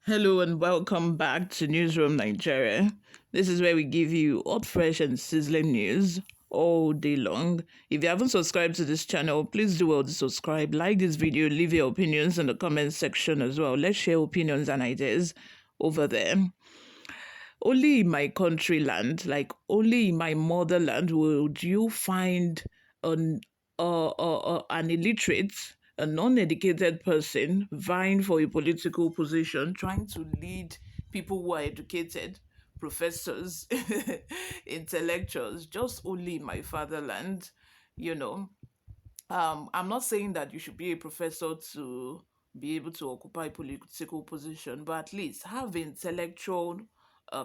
Hello and welcome back to Newsroom Nigeria. This is where we give you hot, fresh, and sizzling news all day long. If you haven't subscribed to this channel, please do well to subscribe, like this video, leave your opinions in the comment section as well. Let's share opinions and ideas over there. Only in my country land, like only in my motherland, would you find an an illiterate, a non-educated person vying for a political position, trying to lead people who are educated, professors, intellectuals, just only in my fatherland, you know. I'm not saying that you should be a professor to be able to occupy political position, but at least have intellectual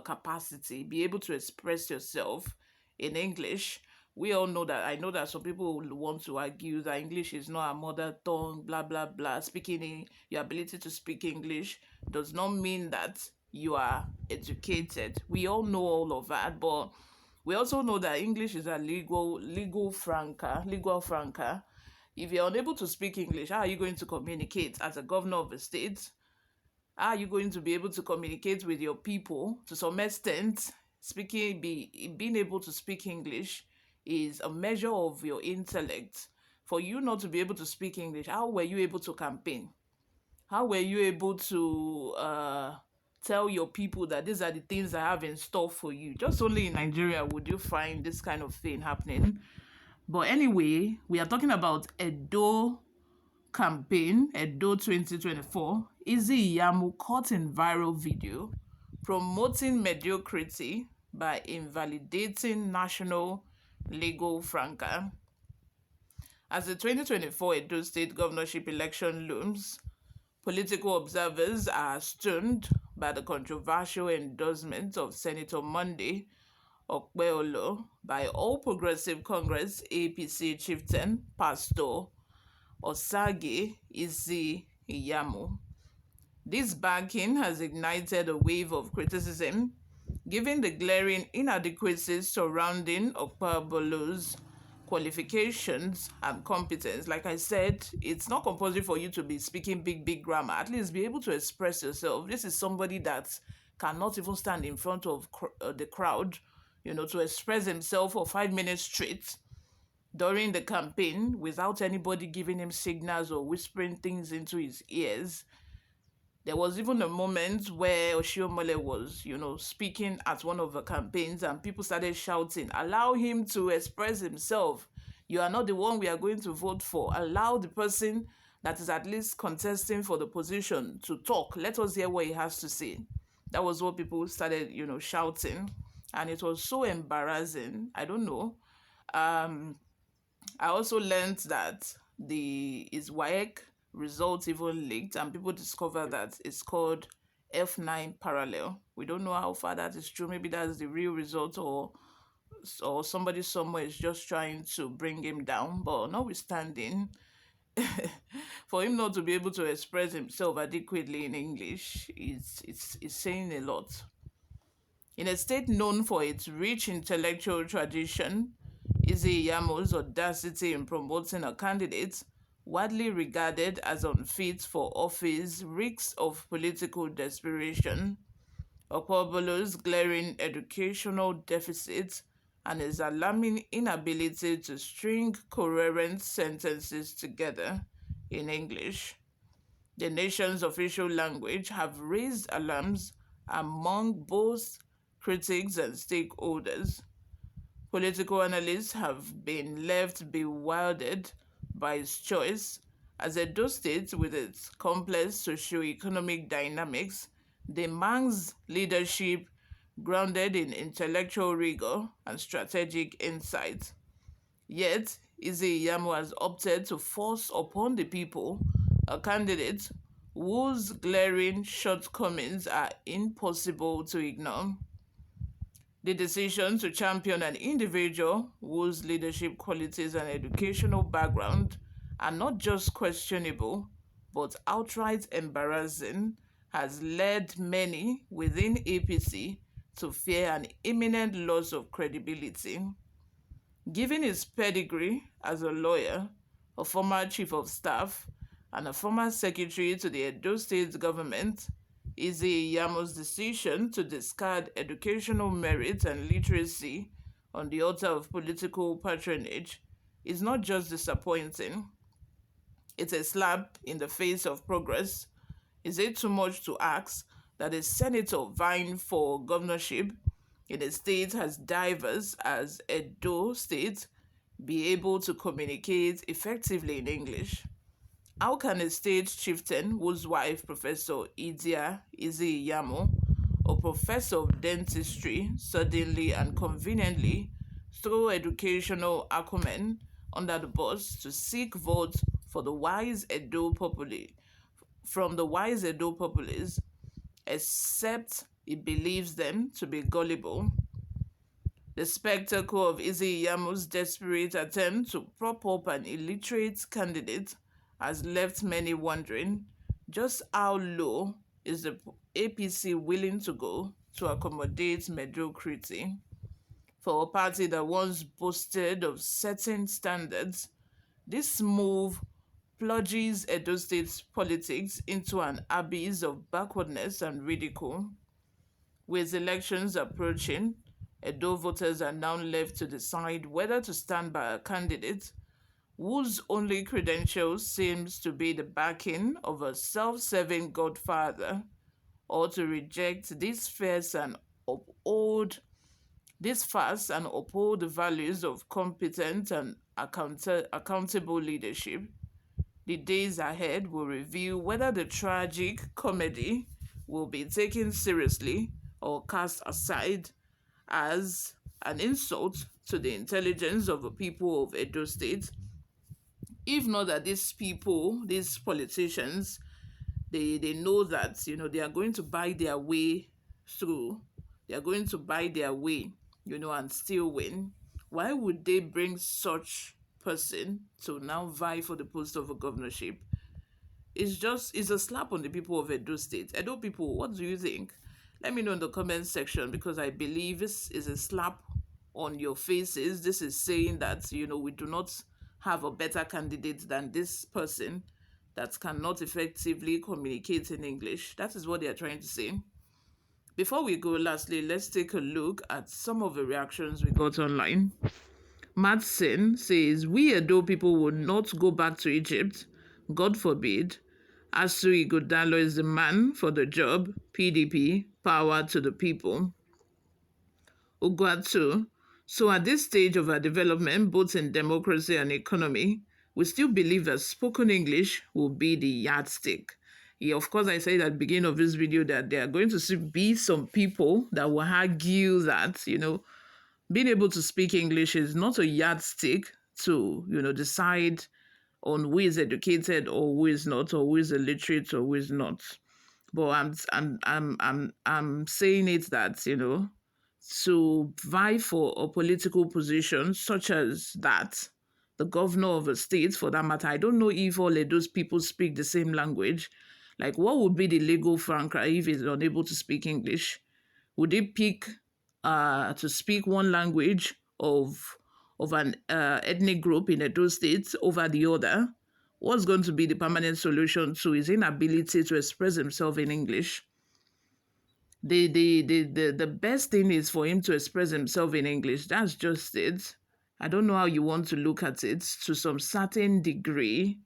capacity, be able to express yourself in English. We all know that. I know that some people will want to argue that English is not our mother tongue, blah blah blah. Your ability to speak English does not mean that you are educated. We all know all of that, but we also know that English is a legal franca. If you're unable to speak English, how are you going to communicate as a governor of a state? How are you going to be able to communicate with your people? To some extent, being able to speak English is a measure of your intellect. For you not to be able to speak English, how were you able to campaign? How were you able to tell your people that these are the things I have in store for you? Just only in Nigeria would you find this kind of thing happening. But anyway, we are talking about Edo campaign, Edo 2024. Ize-Iyamu caught in viral video promoting mediocrity by invalidating national legal Franca. As the 2024 Edo State governorship election looms, political observers are stunned by the controversial endorsement of Senator Monday Okpeolo by All Progressive Congress APC chieftain Pastor Osage Ize-Iyamu. This backing has ignited a wave of criticism, given the glaring inadequacies surrounding Okpeolo's qualifications and competence. Like I said, it's not compulsory for you to be speaking big grammar. At least be able to express yourself. This is somebody that cannot even stand in front of the crowd, to express himself for 5 minutes straight during the campaign without anybody giving him signals or whispering things into his ears. There was even a moment where Oshiomhole was, speaking at one of the campaigns and people started shouting, allow him to express himself. You are not the one we are going to vote for. Allow the person that is at least contesting for the position to talk. Let us hear what he has to say. That was what people started, shouting. And it was so embarrassing. I don't know. I also learned that his WAEC results even leaked and people discovered that it's called F9 parallel. We don't know how far that is true. Maybe that's the real result, or somebody somewhere is just trying to bring him down. But notwithstanding, for him not to be able to express himself adequately in English, it's saying a lot. In a state known for its rich intellectual tradition, Ize-Iyamu's audacity in promoting a candidate widely regarded as unfit for office reeks of political desperation. Okpebolo's glaring educational deficits and his alarming inability to string coherent sentences together in English, the nation's official language, have raised alarms among both critics and stakeholders. Political analysts have been left bewildered by his choice, as Edo State, with its complex socio-economic dynamics, demands leadership grounded in intellectual rigor and strategic insight. Yet, Ize-Iyamu has opted to force upon the people a candidate whose glaring shortcomings are impossible to ignore. The decision to champion an individual whose leadership qualities and educational background are not just questionable, but outright embarrassing, has led many within APC to fear an imminent loss of credibility. Given his pedigree as a lawyer, a former chief of staff, and a former secretary to the Edo State government, Ize-Iyamu's decision to discard educational merit and literacy on the altar of political patronage is not just disappointing, it's a slap in the face of progress. Is it too much to ask that a senator vying for governorship in a state as diverse as Edo State be able to communicate effectively in English? How can a state chieftain whose wife, Professor Ize-Iyamu, a professor of dentistry, suddenly and conveniently throw educational acumen under the bus to seek votes for the wise Edo populace from the wise Edo populace, except he believes them to be gullible? The spectacle of Ize-Iyamu's desperate attempt to prop up an illiterate candidate has left many wondering just how low is the APC willing to go to accommodate mediocrity. For a party that once boasted of certain standards, this move plunges Edo State's politics into an abyss of backwardness and ridicule. With elections approaching, Edo voters are now left to decide whether to stand by a candidate whose only credential seems to be the backing of a self-serving godfather, or to reject this farce and uphold the values of competent and accountable leadership. The days ahead will reveal whether the tragic comedy will be taken seriously or cast aside as an insult to the intelligence of the people of Edo State. If not that these people, these politicians, they know that they are going to buy their way through, they are going to buy their way, and still win. Why would they bring such person to now vie for the post of a governorship? It's a slap on the people of Edo State. Edo people, what do you think? Let me know in the comment section, because I believe this is a slap on your faces. This is saying that we do not have a better candidate than this person that cannot effectively communicate in English. That is what they are trying to say. Before we go, lastly, let's take a look at some of the reactions we got online. Madsen says, "We Edo people will not go back to Egypt. God forbid. Asu Ighodalo is the man for the job. PDP, power to the people." Ugwatu, "So at this stage of our development, both in democracy and economy, we still believe that spoken English will be the yardstick." Yeah, of course, I said at the beginning of this video that there are going to be some people that will argue that, being able to speak English is not a yardstick to, decide on who is educated or who is not, or who is illiterate or who is not. But I'm saying it that, to vie for a political position such as that, the governor of a state for that matter, I don't know if all of those people speak the same language. Like, what would be the legal Franca if he's unable to speak English? Would he pick to speak one language of an ethnic group in Edo State over the other? What's going to be the permanent solution to his inability to express himself in English? The best thing is for him to express himself in English. That's just it. I don't know how you want to look at it. To some certain degree,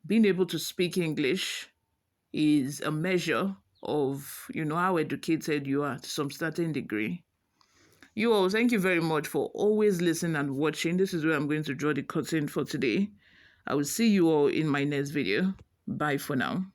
being able to speak English is a measure of, how educated you are to some certain degree. You all, thank you very much for always listening and watching. This is where I'm going to draw the curtain for today. I will see you all in my next video. Bye for now.